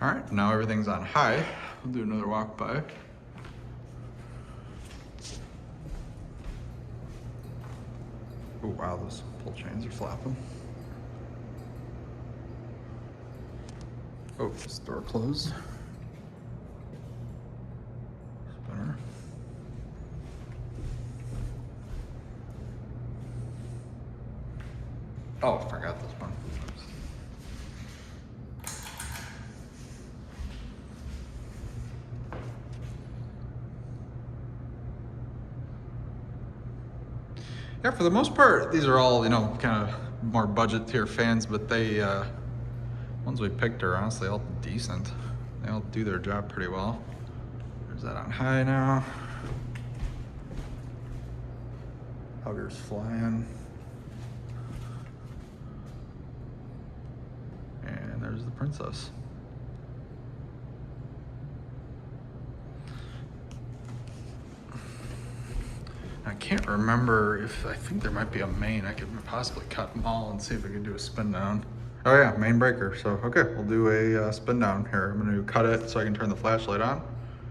All right, now everything's on high. We'll do another walk by. Oh wow, those pull chains are flapping. Oh, this door closed. Spinner. Oh, forgot this one. Yeah, for the most part, these are all, you know, kind of more budget tier fans, but they, ones we picked are honestly all decent. They all do their job pretty well. There's that on high now. Hugger's flying. And there's the princess. I can't remember if, I think there might be a main. I could possibly cut them all and see if we could do a spin down. Oh yeah, main breaker. So, okay, we'll do a spin down here. I'm gonna cut it so I can turn the flashlight on.